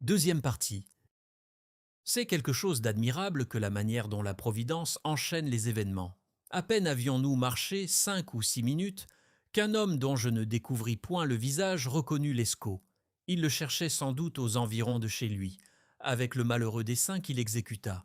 Deuxième partie. C'est quelque chose d'admirable que la manière dont la Providence enchaîne les événements. À peine avions-nous marché 5 ou 6 minutes qu'un homme dont je ne découvris point le visage reconnut Lescaut. Il le cherchait sans doute aux environs de chez lui, avec le malheureux dessein qu'il exécuta.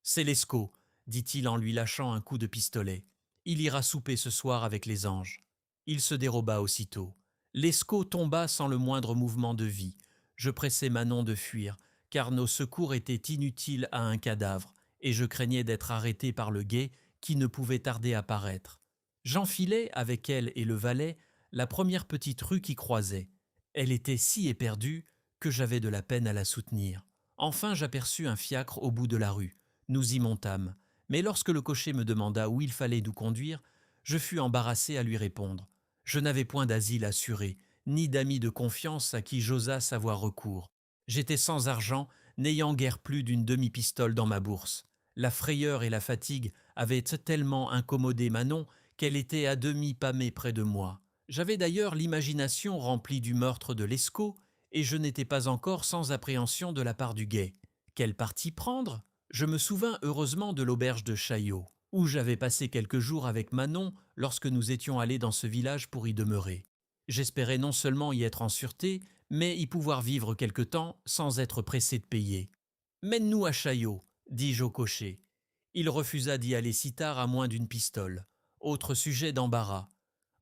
C'est Lescaut, dit-il en lui lâchant un coup de pistolet. Il ira souper ce soir avec les anges. Il se déroba aussitôt. Lescaut tomba sans le moindre mouvement de vie. Je pressai Manon de fuir, car nos secours étaient inutiles à un cadavre, et je craignais d'être arrêté par le guet qui ne pouvait tarder à paraître. J'enfilai, avec elle et le valet, la première petite rue qui croisait. Elle était si éperdue que j'avais de la peine à la soutenir. Enfin j'aperçus un fiacre au bout de la rue. Nous y montâmes, mais lorsque le cocher me demanda où il fallait nous conduire, je fus embarrassé à lui répondre. Je n'avais point d'asile assuré, ni d'amis de confiance à qui j'osasse avoir recours. J'étais sans argent, n'ayant guère plus d'une demi-pistole dans ma bourse. La frayeur et la fatigue avaient tellement incommodé Manon qu'elle était à demi pâmée près de moi. J'avais d'ailleurs l'imagination remplie du meurtre de Lescaut, et je n'étais pas encore sans appréhension de la part du guet. Quel parti prendre ? Je me souvins heureusement de l'auberge de Chaillot, où j'avais passé quelques jours avec Manon lorsque nous étions allés dans ce village pour y demeurer. J'espérais non seulement y être en sûreté, mais y pouvoir vivre quelque temps sans être pressé de payer. « Mène-nous à Chaillot », dis-je au cocher. Il refusa d'y aller si tard à moins d'une pistole. Autre sujet d'embarras.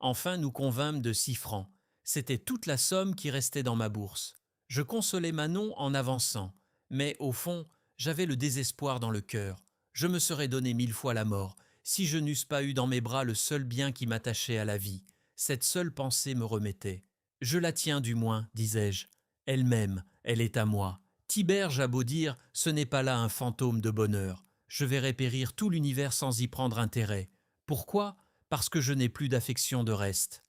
Enfin nous convînmes de 6 francs. C'était toute la somme qui restait dans ma bourse. Je consolai Manon en avançant, mais au fond, j'avais le désespoir dans le cœur. Je me serais donné 1000 fois la mort, si je n'eusse pas eu dans mes bras le seul bien qui m'attachait à la vie. Cette seule pensée me remettait. Je la tiens du moins, disais-je. Elle m'aime, elle est à moi. Tiberge a beau dire, ce n'est pas là un fantôme de bonheur. Je verrai périr tout l'univers sans y prendre intérêt. Pourquoi ? Parce que je n'ai plus d'affection de reste.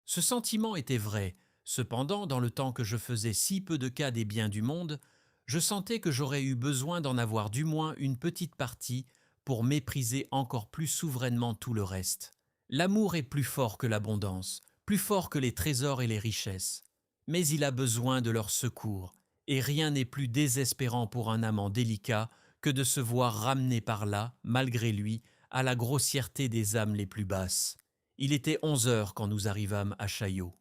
Ce sentiment était vrai. Cependant, dans le temps que je faisais si peu de cas des biens du monde, je sentais que j'aurais eu besoin d'en avoir du moins une petite partie pour mépriser encore plus souverainement tout le reste. L'amour est plus fort que l'abondance, plus fort que les trésors et les richesses. Mais il a besoin de leur secours, et rien n'est plus désespérant pour un amant délicat que de se voir ramené par là, malgré lui, à la grossièreté des âmes les plus basses. Il était 11 heures quand nous arrivâmes à Chaillot.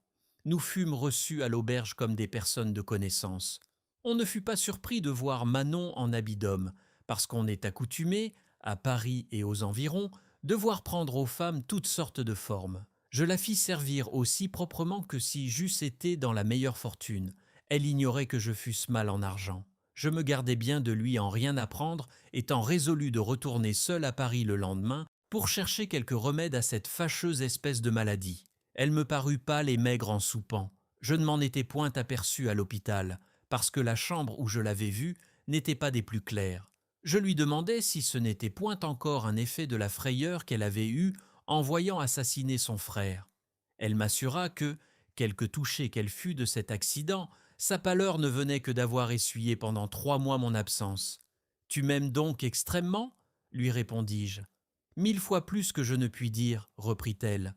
Nous fûmes reçus à l'auberge comme des personnes de connaissance. On ne fut pas surpris de voir Manon en habit d'homme, parce qu'on est accoutumé, à Paris et aux environs, de voir prendre aux femmes toutes sortes de formes. Je la fis servir aussi proprement que si j'eusse été dans la meilleure fortune. Elle ignorait que je fusse mal en argent. Je me gardais bien de lui en rien apprendre, étant résolu de retourner seul à Paris le lendemain pour chercher quelque remède à cette fâcheuse espèce de maladie. Elle me parut pâle et maigre en soupant. Je ne m'en étais point aperçu à l'hôpital, parce que la chambre où je l'avais vue n'était pas des plus claires. Je lui demandai si ce n'était point encore un effet de la frayeur qu'elle avait eue en voyant assassiner son frère. Elle m'assura que, quelque touchée qu'elle fût de cet accident, sa pâleur ne venait que d'avoir essuyé pendant 3 mois mon absence. « Tu m'aimes donc extrêmement ?» lui répondis-je. « 1000 fois plus que je ne puis dire, reprit-elle.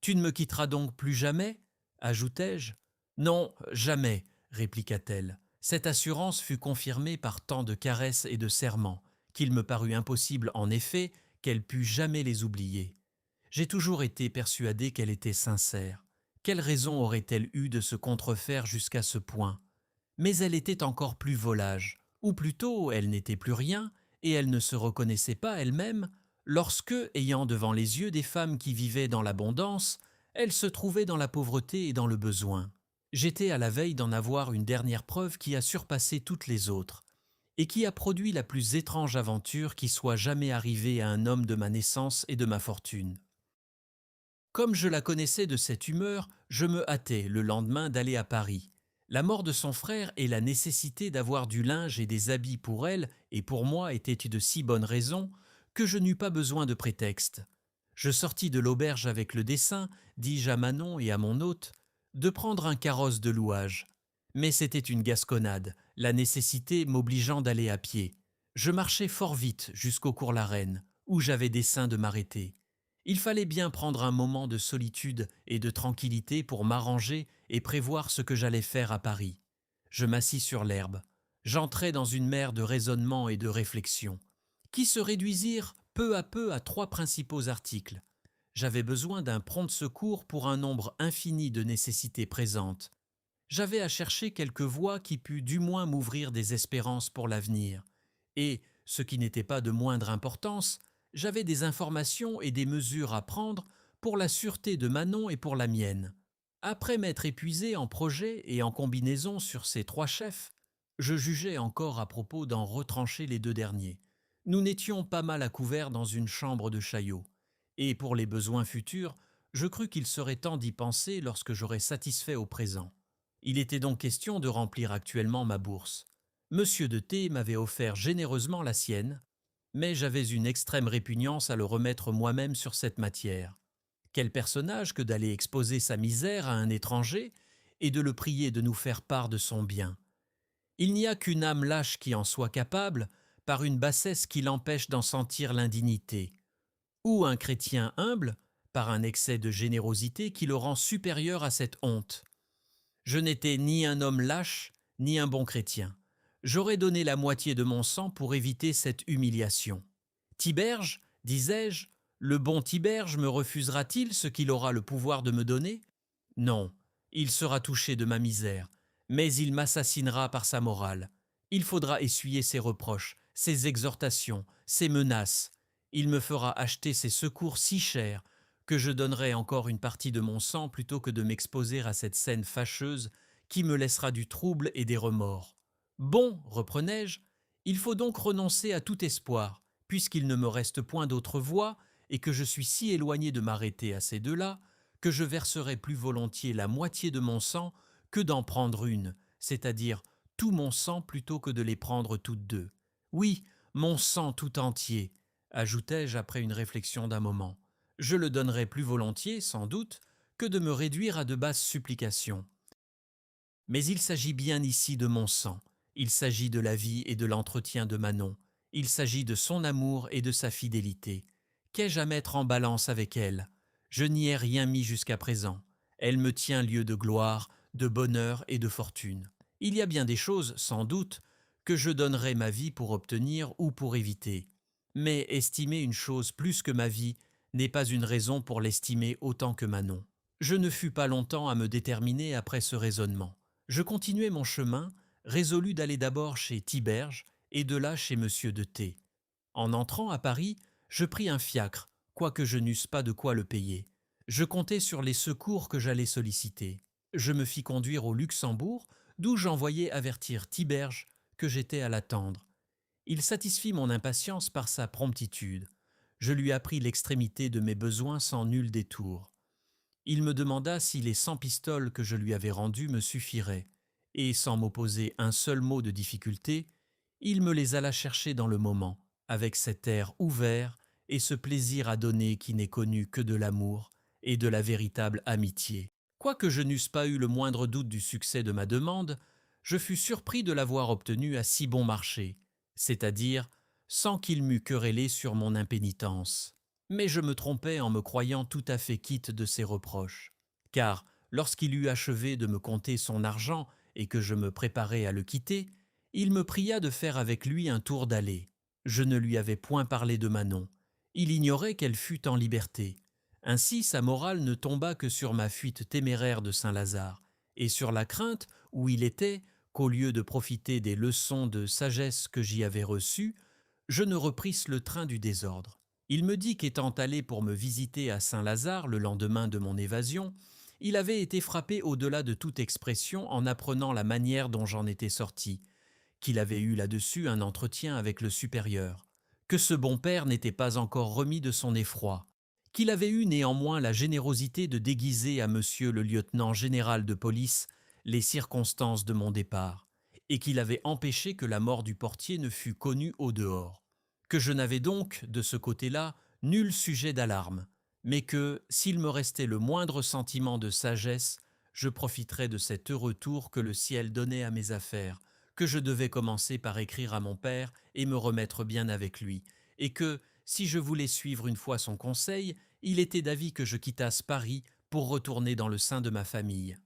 Tu ne me quitteras donc plus jamais ? Ajoutai-je. Non, jamais, répliqua-t-elle. Cette assurance fut confirmée par tant de caresses et de serments qu'il me parut impossible, en effet, qu'elle pût jamais les oublier. J'ai toujours été persuadé qu'elle était sincère. Quelle raison aurait-elle eu de se contrefaire jusqu'à ce point ? Mais elle était encore plus volage, ou plutôt elle n'était plus rien, et elle ne se reconnaissait pas elle-même, lorsque, ayant devant les yeux des femmes qui vivaient dans l'abondance, elle se trouvait dans la pauvreté et dans le besoin. J'étais à la veille d'en avoir une dernière preuve qui a surpassé toutes les autres, et qui a produit la plus étrange aventure qui soit jamais arrivée à un homme de ma naissance et de ma fortune. Comme je la connaissais de cette humeur, je me hâtai le lendemain d'aller à Paris. La mort de son frère et la nécessité d'avoir du linge et des habits pour elle et pour moi étaient de si bonnes raisons que je n'eus pas besoin de prétexte. Je sortis de l'auberge avec le dessein, dis-je à Manon et à mon hôte, de prendre un carrosse de louage. Mais c'était une gasconnade, la nécessité m'obligeant d'aller à pied. Je marchai fort vite jusqu'au Cours-la-Reine, où j'avais dessein de m'arrêter. Il fallait bien prendre un moment de solitude et de tranquillité pour m'arranger et prévoir ce que j'allais faire à Paris. Je m'assis sur l'herbe. J'entrai dans une mer de raisonnements et de réflexions, qui se réduisirent peu à peu à 3 principaux articles. J'avais besoin d'un prompt secours pour un nombre infini de nécessités présentes. J'avais à chercher quelque voie qui pût du moins m'ouvrir des espérances pour l'avenir. Et, ce qui n'était pas de moindre importance, j'avais des informations et des mesures à prendre pour la sûreté de Manon et pour la mienne. Après m'être épuisé en projets et en combinaisons sur ces 3 chefs, je jugeais encore à propos d'en retrancher les 2 derniers. Nous n'étions pas mal à couvert dans une chambre de Chaillot, et pour les besoins futurs, je crus qu'il serait temps d'y penser lorsque j'aurais satisfait au présent. Il était donc question de remplir actuellement ma bourse. Monsieur de T m'avait offert généreusement la sienne, mais j'avais une extrême répugnance à le remettre moi-même sur cette matière. Quel personnage que d'aller exposer sa misère à un étranger et de le prier de nous faire part de son bien. Il n'y a qu'une âme lâche qui en soit capable, par une bassesse qui l'empêche d'en sentir l'indignité, ou un chrétien humble, par un excès de générosité qui le rend supérieur à cette honte. Je n'étais ni un homme lâche, ni un bon chrétien. J'aurais donné la moitié de mon sang pour éviter cette humiliation. Tiberge, disais-je, le bon Tiberge me refusera-t-il ce qu'il aura le pouvoir de me donner? Non, il sera touché de ma misère, mais il m'assassinera par sa morale. Il faudra essuyer ses reproches, ses exhortations, ses menaces. Il me fera acheter ses secours si chers que je donnerai encore une partie de mon sang plutôt que de m'exposer à cette scène fâcheuse qui me laissera du trouble et des remords. Bon, reprenais-je, il faut donc renoncer à tout espoir, puisqu'il ne me reste point d'autre voie et que je suis si éloigné de m'arrêter à ces 2-là, que je verserai plus volontiers la moitié de mon sang que d'en prendre une, c'est-à-dire tout mon sang plutôt que de les prendre toutes 2. Oui, mon sang tout entier, ajoutai-je après une réflexion d'un moment. Je le donnerais plus volontiers, sans doute, que de me réduire à de basses supplications. Mais il s'agit bien ici de mon sang, il s'agit de la vie et de l'entretien de Manon, il s'agit de son amour et de sa fidélité. Qu'ai-je à mettre en balance avec elle? Je n'y ai rien mis jusqu'à présent. Elle me tient lieu de gloire, de bonheur et de fortune. Il y a bien des choses, sans doute, que je donnerais ma vie pour obtenir ou pour éviter. Mais estimer une chose plus que ma vie n'est pas une raison pour l'estimer autant que Manon. Je ne fus pas longtemps à me déterminer après ce raisonnement. Je continuai mon chemin, résolu d'aller d'abord chez Tiberge et de là chez Monsieur de T. En entrant à Paris, je pris un fiacre, quoique je n'eusse pas de quoi le payer. Je comptais sur les secours que j'allais solliciter. Je me fis conduire au Luxembourg, d'où j'envoyai avertir Tiberge que j'étais à l'attendre. Il satisfit mon impatience par sa promptitude. Je lui appris l'extrémité de mes besoins sans nul détour. Il me demanda si les 100 pistoles que je lui avais rendues me suffiraient, et sans m'opposer un seul mot de difficulté, il me les alla chercher dans le moment, avec cet air ouvert et ce plaisir à donner qui n'est connu que de l'amour et de la véritable amitié. Quoique je n'eusse pas eu le moindre doute du succès de ma demande, je fus surpris de l'avoir obtenue à si bon marché, c'est-à-dire sans qu'il m'eût querellé sur mon impénitence. Mais je me trompais en me croyant tout à fait quitte de ses reproches, car lorsqu'il eut achevé de me compter son argent et que je me préparais à le quitter, il me pria de faire avec lui un tour d'allée. Je ne lui avais point parlé de Manon. Il ignorait qu'elle fût en liberté. Ainsi sa morale ne tomba que sur ma fuite téméraire de Saint-Lazare, et sur la crainte où il était qu'au lieu de profiter des leçons de sagesse que j'y avais reçues, je ne reprisse le train du désordre. Il me dit qu'étant allé pour me visiter à Saint-Lazare le lendemain de mon évasion, il avait été frappé au-delà de toute expression en apprenant la manière dont j'en étais sorti, qu'il avait eu là-dessus un entretien avec le supérieur, que ce bon père n'était pas encore remis de son effroi, qu'il avait eu néanmoins la générosité de déguiser à monsieur le lieutenant général de police les circonstances de mon départ, et qu'il avait empêché que la mort du portier ne fût connue au dehors, que je n'avais donc, de ce côté-là, nul sujet d'alarme, mais que, s'il me restait le moindre sentiment de sagesse, je profiterais de cet heureux tour que le ciel donnait à mes affaires, que je devais commencer par écrire à mon père et me remettre bien avec lui, et que, si je voulais suivre une fois son conseil, il était d'avis que je quittasse Paris pour retourner dans le sein de ma famille.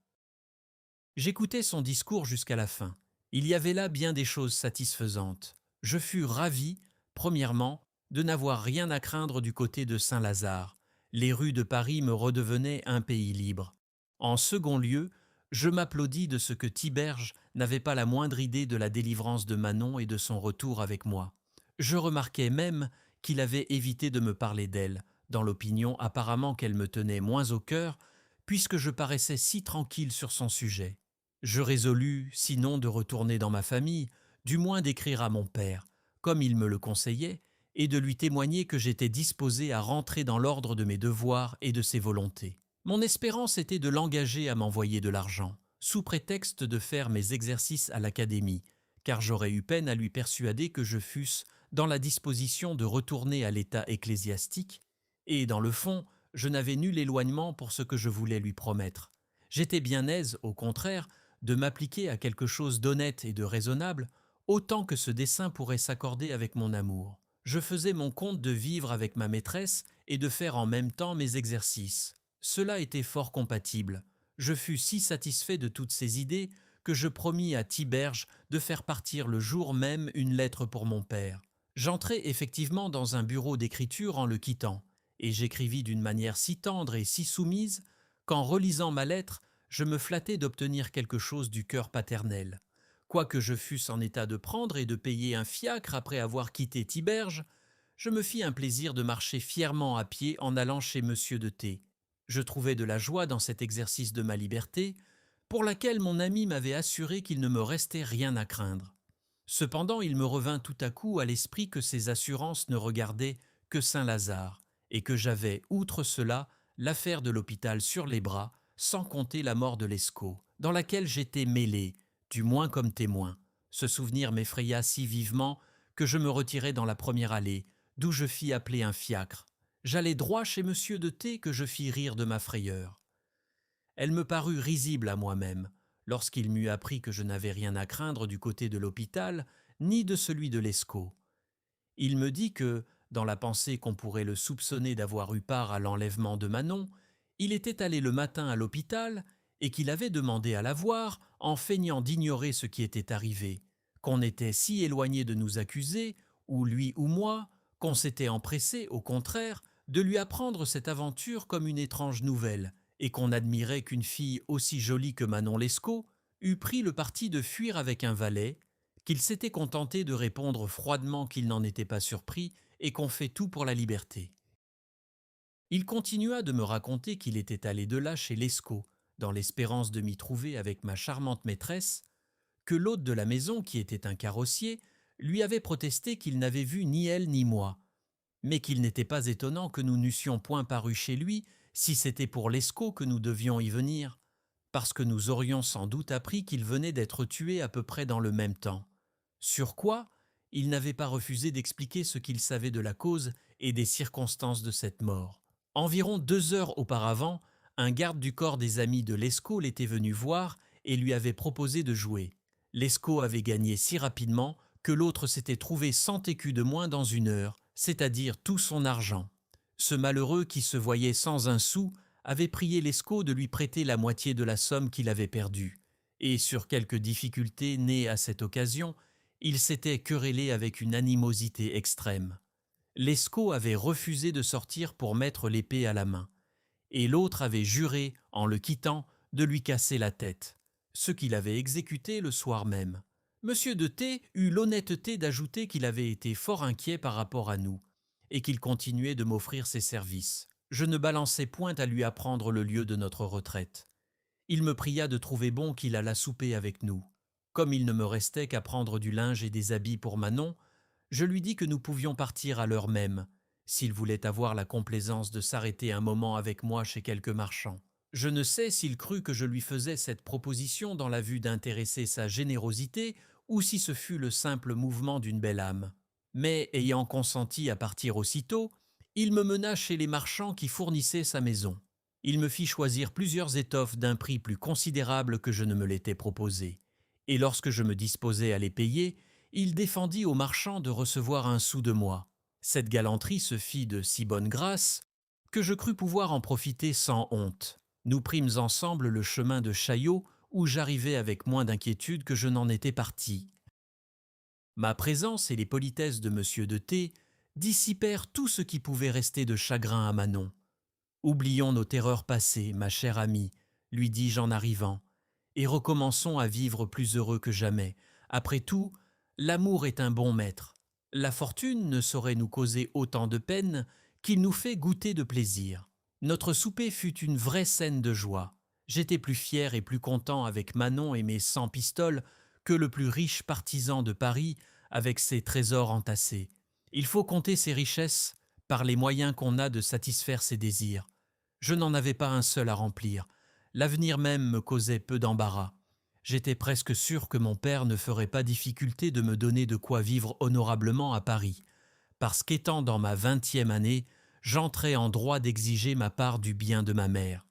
J'écoutai son discours jusqu'à la fin. Il y avait là bien des choses satisfaisantes. Je fus ravi, premièrement, de n'avoir rien à craindre du côté de Saint-Lazare. Les rues de Paris me redevenaient un pays libre. En second lieu, je m'applaudis de ce que Tiberge n'avait pas la moindre idée de la délivrance de Manon et de son retour avec moi. Je remarquai même qu'il avait évité de me parler d'elle, dans l'opinion apparemment qu'elle me tenait moins au cœur, puisque je paraissais si tranquille sur son sujet. Je résolus, sinon de retourner dans ma famille, du moins d'écrire à mon père, comme il me le conseillait, et de lui témoigner que j'étais disposé à rentrer dans l'ordre de mes devoirs et de ses volontés. Mon espérance était de l'engager à m'envoyer de l'argent, sous prétexte de faire mes exercices à l'académie, car j'aurais eu peine à lui persuader que je fusse dans la disposition de retourner à l'état ecclésiastique, et dans le fond, je n'avais nul éloignement pour ce que je voulais lui promettre. J'étais bien aise, au contraire, de m'appliquer à quelque chose d'honnête et de raisonnable, autant que ce dessein pourrait s'accorder avec mon amour. Je faisais mon compte de vivre avec ma maîtresse et de faire en même temps mes exercices. Cela était fort compatible. Je fus si satisfait de toutes ces idées que je promis à Tiberge de faire partir le jour même une lettre pour mon père. J'entrai effectivement dans un bureau d'écriture en le quittant, et j'écrivis d'une manière si tendre et si soumise qu'en relisant ma lettre, je me flattai d'obtenir quelque chose du cœur paternel. Quoique je fusse en état de prendre et de payer un fiacre après avoir quitté Tiberge, je me fis un plaisir de marcher fièrement à pied en allant chez Monsieur de T. Je trouvais de la joie dans cet exercice de ma liberté, pour laquelle mon ami m'avait assuré qu'il ne me restait rien à craindre. Cependant, il me revint tout à coup à l'esprit que ces assurances ne regardaient que Saint-Lazare, et que j'avais, outre cela, l'affaire de l'hôpital sur les bras, sans compter la mort de Lescaut, dans laquelle j'étais mêlé, du moins comme témoin. Ce souvenir m'effraya si vivement que je me retirai dans la première allée, d'où je fis appeler un fiacre. J'allai droit chez Monsieur de T que je fis rire de ma frayeur. Elle me parut risible à moi-même, lorsqu'il m'eut appris que je n'avais rien à craindre du côté de l'hôpital, ni de celui de Lescaut. Il me dit que, dans la pensée qu'on pourrait le soupçonner d'avoir eu part à l'enlèvement de Manon, il était allé le matin à l'hôpital et qu'il avait demandé à la voir en feignant d'ignorer ce qui était arrivé, qu'on était si éloigné de nous accuser, ou lui ou moi, qu'on s'était empressé, au contraire, de lui apprendre cette aventure comme une étrange nouvelle, et qu'on admirait qu'une fille aussi jolie que Manon Lescaut eût pris le parti de fuir avec un valet, qu'il s'était contenté de répondre froidement qu'il n'en était pas surpris et qu'on fait tout pour la liberté. Il continua de me raconter qu'il était allé de là chez Lescaut, dans l'espérance de m'y trouver avec ma charmante maîtresse, que l'hôte de la maison, qui était un carrossier, lui avait protesté qu'il n'avait vu ni elle ni moi, mais qu'il n'était pas étonnant que nous n'eussions point paru chez lui si c'était pour Lescaut que nous devions y venir, parce que nous aurions sans doute appris qu'il venait d'être tué à peu près dans le même temps. Sur quoi, il n'avait pas refusé d'expliquer ce qu'il savait de la cause et des circonstances de cette mort. Environ 2 heures auparavant, un garde du corps des amis de Lescaut l'était venu voir et lui avait proposé de jouer. Lescaut avait gagné si rapidement que l'autre s'était trouvé 100 écus de moins dans 1 heure, c'est-à-dire tout son argent. Ce malheureux qui se voyait sans un sou avait prié Lescaut de lui prêter la moitié de la somme qu'il avait perdue, et sur quelques difficultés nées à cette occasion, il s'était querellé avec une animosité extrême. Lescaut avait refusé de sortir pour mettre l'épée à la main, et l'autre avait juré, en le quittant, de lui casser la tête, ce qu'il avait exécuté le soir même. Monsieur de T eut l'honnêteté d'ajouter qu'il avait été fort inquiet par rapport à nous, et qu'il continuait de m'offrir ses services. Je ne balançais point à lui apprendre le lieu de notre retraite. Il me pria de trouver bon qu'il allât souper avec nous. Comme il ne me restait qu'à prendre du linge et des habits pour Manon, je lui dis que nous pouvions partir à l'heure même, s'il voulait avoir la complaisance de s'arrêter un moment avec moi chez quelque marchand. Je ne sais s'il crut que je lui faisais cette proposition dans la vue d'intéresser sa générosité ou si ce fut le simple mouvement d'une belle âme. Mais, ayant consenti à partir aussitôt, il me mena chez les marchands qui fournissaient sa maison. Il me fit choisir plusieurs étoffes d'un prix plus considérable que je ne me l'étais proposé, et lorsque je me disposais à les payer, il défendit aux marchands de recevoir un sou de moi. Cette galanterie se fit de si bonne grâce que je crus pouvoir en profiter sans honte. Nous prîmes ensemble le chemin de Chaillot, où j'arrivais avec moins d'inquiétude que je n'en étais parti. Ma présence et les politesses de M. de T dissipèrent tout ce qui pouvait rester de chagrin à Manon. Oublions nos terreurs passées, ma chère amie, lui dis-je en arrivant, et recommençons à vivre plus heureux que jamais. Après tout, l'amour est un bon maître. La fortune ne saurait nous causer autant de peine qu'il nous fait goûter de plaisir. Notre souper fut une vraie scène de joie. J'étais plus fier et plus content avec Manon et mes 100 pistoles que le plus riche partisan de Paris avec ses trésors entassés. Il faut compter ses richesses par les moyens qu'on a de satisfaire ses désirs. Je n'en avais pas un seul à remplir. L'avenir même me causait peu d'embarras. J'étais presque sûr que mon père ne ferait pas difficulté de me donner de quoi vivre honorablement à Paris, parce qu'étant dans ma 20e année, j'entrais en droit d'exiger ma part du bien de ma mère.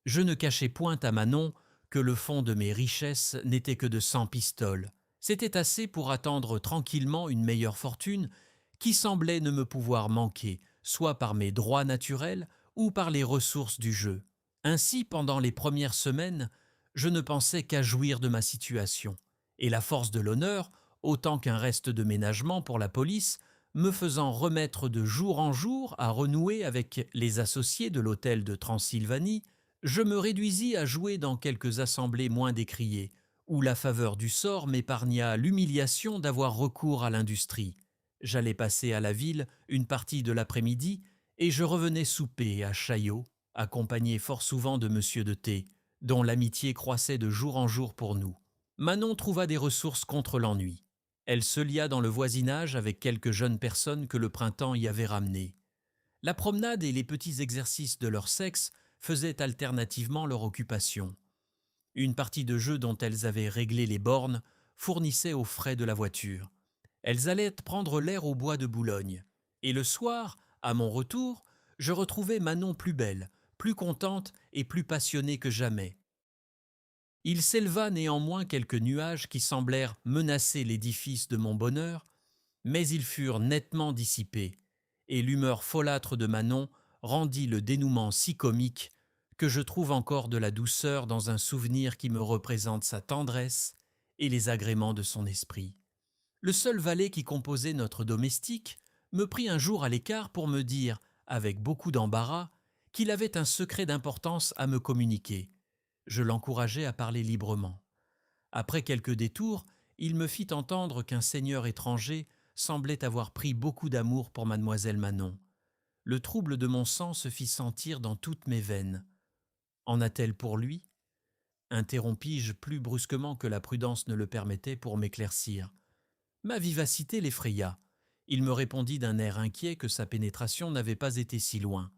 Je ne cachai point à Manon que le fond de mes richesses n'était que de 100 pistoles. C'était assez pour attendre tranquillement une meilleure fortune qui semblait ne me pouvoir manquer, soit par mes droits naturels ou par les ressources du jeu. Ainsi, pendant les premières semaines, je ne pensais qu'à jouir de ma situation, et la force de l'honneur, autant qu'un reste de ménagement pour la police, me faisant remettre de jour en jour à renouer avec les associés de l'hôtel de Transylvanie, je me réduisis à jouer dans quelques assemblées moins décriées, où la faveur du sort m'épargna l'humiliation d'avoir recours à l'industrie. J'allais passer à la ville une partie de l'après-midi et je revenais souper à Chaillot, accompagné fort souvent de M. de T, dont l'amitié croissait de jour en jour pour nous. Manon trouva des ressources contre l'ennui. Elle se lia dans le voisinage avec quelques jeunes personnes que le printemps y avait ramenées. La promenade et les petits exercices de leur sexe faisaient alternativement leur occupation. Une partie de jeu dont elles avaient réglé les bornes fournissait aux frais de la voiture. Elles allaient prendre l'air au bois de Boulogne. Et le soir, à mon retour, je retrouvais Manon plus belle, plus contente et plus passionnée que jamais. Il s'éleva néanmoins quelques nuages qui semblèrent menacer l'édifice de mon bonheur, mais ils furent nettement dissipés, et l'humeur folâtre de Manon rendit le dénouement si comique que je trouve encore de la douceur dans un souvenir qui me représente sa tendresse et les agréments de son esprit. Le seul valet qui composait notre domestique me prit un jour à l'écart pour me dire, avec beaucoup d'embarras, qu'il avait un secret d'importance à me communiquer. Je l'encourageai à parler librement. Après quelques détours, il me fit entendre qu'un seigneur étranger semblait avoir pris beaucoup d'amour pour mademoiselle Manon. Le trouble de mon sang se fit sentir dans toutes mes veines. En a-t-elle pour lui ? Interrompis-je plus brusquement que la prudence ne le permettait pour m'éclaircir. Ma vivacité l'effraya. Il me répondit d'un air inquiet que sa pénétration n'avait pas été si loin,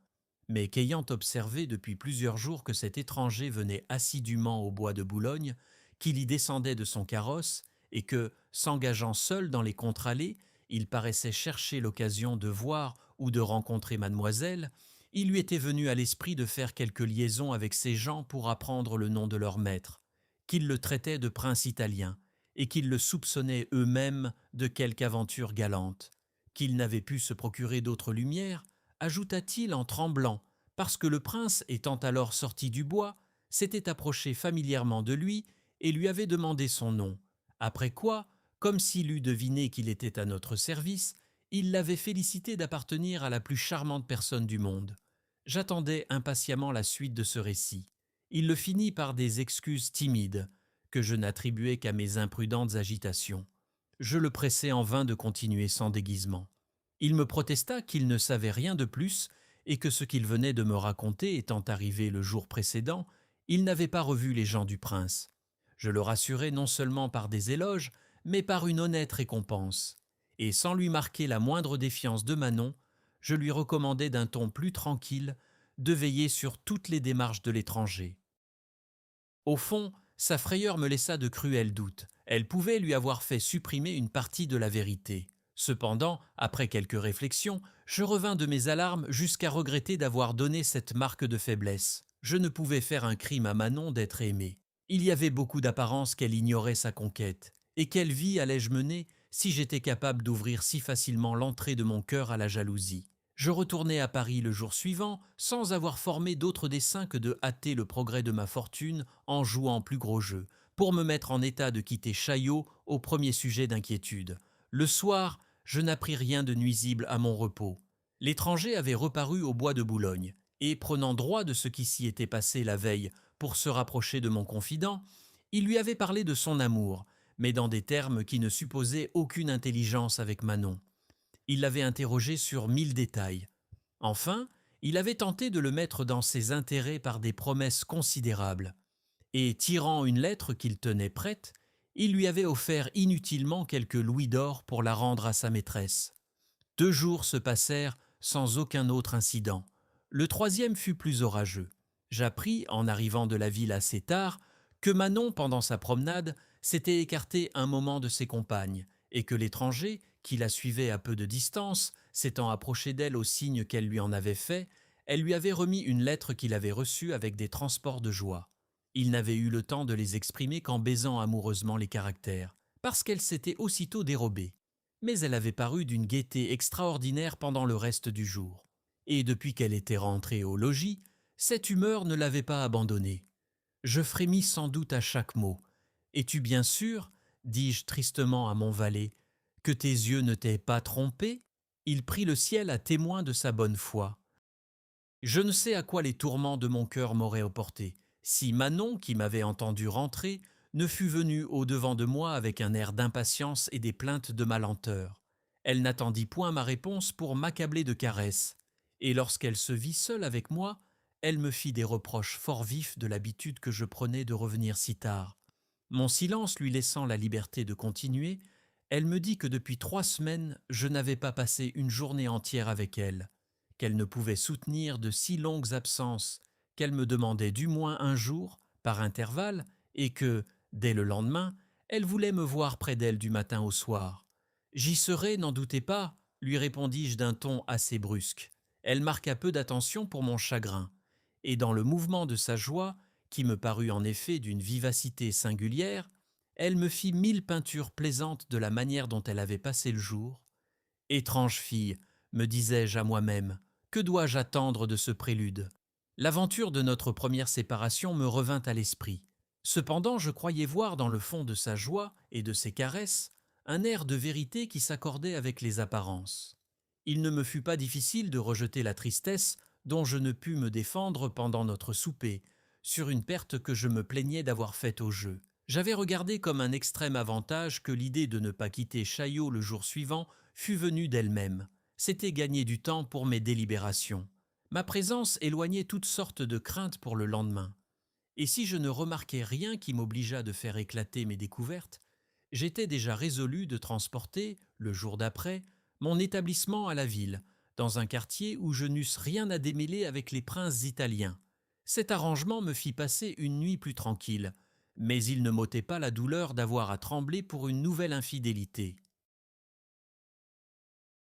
mais qu'ayant observé depuis plusieurs jours que cet étranger venait assidûment au bois de Boulogne, qu'il y descendait de son carrosse et que, s'engageant seul dans les contre-allées, il paraissait chercher l'occasion de voir ou de rencontrer mademoiselle, il lui était venu à l'esprit de faire quelques liaisons avec ces gens pour apprendre le nom de leur maître, qu'ils le traitaient de prince italien et qu'ils le soupçonnaient eux-mêmes de quelque aventure galante. Qu'il n'avait pu se procurer d'autre lumière, ajouta-t-il en tremblant, parce que le prince, étant alors sorti du bois, s'était approché familièrement de lui et lui avait demandé son nom, après quoi, comme s'il eût deviné qu'il était à notre service, il l'avait félicité d'appartenir à la plus charmante personne du monde. J'attendais impatiemment la suite de ce récit. Il le finit par des excuses timides, que je n'attribuais qu'à mes imprudentes agitations. Je le pressai en vain de continuer sans déguisement. Il me protesta qu'il ne savait rien de plus et que ce qu'il venait de me raconter étant arrivé le jour précédent, il n'avait pas revu les gens du prince. Je le rassurai non seulement par des éloges, mais par une honnête récompense. Et sans lui marquer la moindre défiance de Manon, je lui recommandai d'un ton plus tranquille de veiller sur toutes les démarches de l'étranger. Au fond, sa frayeur me laissa de cruels doutes. Elle pouvait lui avoir fait supprimer une partie de la vérité. Cependant, après quelques réflexions, je revins de mes alarmes jusqu'à regretter d'avoir donné cette marque de faiblesse. Je ne pouvais faire un crime à Manon d'être aimée. Il y avait beaucoup d'apparence qu'elle ignorait sa conquête. Et quelle vie allais-je mener si j'étais capable d'ouvrir si facilement l'entrée de mon cœur à la jalousie ? Je retournai à Paris le jour suivant, sans avoir formé d'autre dessein que de hâter le progrès de ma fortune en jouant plus gros jeu, pour me mettre en état de quitter Chaillot au premier sujet d'inquiétude. Le soir, je n'appris rien de nuisible à mon repos. L'étranger avait reparu au bois de Boulogne, et prenant droit de ce qui s'y était passé la veille pour se rapprocher de mon confident, il lui avait parlé de son amour, mais dans des termes qui ne supposaient aucune intelligence avec Manon. Il l'avait interrogé sur 1000 détails. Enfin, il avait tenté de le mettre dans ses intérêts par des promesses considérables. Et tirant une lettre qu'il tenait prête, il lui avait offert inutilement quelques louis d'or pour la rendre à sa maîtresse. 2 jours se passèrent sans aucun autre incident. Le troisième fut plus orageux. J'appris, en arrivant de la ville assez tard, que Manon, pendant sa promenade, s'était écartée un moment de ses compagnes, et que l'étranger, qui la suivait à peu de distance, s'étant approché d'elle au signe qu'elle lui en avait fait, elle lui avait remis une lettre qu'il avait reçue avec des transports de joie. Il n'avait eu le temps de les exprimer qu'en baisant amoureusement les caractères, parce qu'elle s'était aussitôt dérobée. Mais elle avait paru d'une gaieté extraordinaire pendant le reste du jour. Et depuis qu'elle était rentrée au logis, cette humeur ne l'avait pas abandonnée. Je frémis sans doute à chaque mot. Es-tu bien sûr, dis-je tristement à mon valet, que tes yeux ne t'aient pas trompé? Il prit le ciel à témoin de sa bonne foi. Je ne sais à quoi les tourments de mon cœur m'auraient apporté, si Manon, qui m'avait entendu rentrer, ne fût venue au-devant de moi avec un air d'impatience et des plaintes de ma lenteur. Elle n'attendit point ma réponse pour m'accabler de caresses, et lorsqu'elle se vit seule avec moi, elle me fit des reproches fort vifs de l'habitude que je prenais de revenir si tard. Mon silence lui laissant la liberté de continuer, elle me dit que depuis 3 semaines je n'avais pas passé une journée entière avec elle, qu'elle ne pouvait soutenir de si longues absences, qu'elle me demandait du moins un jour, par intervalle, et que, dès le lendemain, elle voulait me voir près d'elle du matin au soir. J'y serai, n'en doutez pas, lui répondis-je d'un ton assez brusque. Elle marqua peu d'attention pour mon chagrin, et dans le mouvement de sa joie, qui me parut en effet d'une vivacité singulière, elle me fit 1000 peintures plaisantes de la manière dont elle avait passé le jour. Étrange fille, me disais-je à moi-même, que dois-je attendre de ce prélude? L'aventure de notre première séparation me revint à l'esprit. Cependant, je croyais voir dans le fond de sa joie et de ses caresses un air de vérité qui s'accordait avec les apparences. Il ne me fut pas difficile de rejeter la tristesse dont je ne pus me défendre pendant notre souper, sur une perte que je me plaignais d'avoir faite au jeu. J'avais regardé comme un extrême avantage que l'idée de ne pas quitter Chaillot le jour suivant fût venue d'elle-même. C'était gagner du temps pour mes délibérations. Ma présence éloignait toutes sortes de craintes pour le lendemain. Et si je ne remarquais rien qui m'obligeât de faire éclater mes découvertes, j'étais déjà résolu de transporter, le jour d'après, mon établissement à la ville, dans un quartier où je n'eusse rien à démêler avec les princes italiens. Cet arrangement me fit passer une nuit plus tranquille, mais il ne m'ôtait pas la douleur d'avoir à trembler pour une nouvelle infidélité.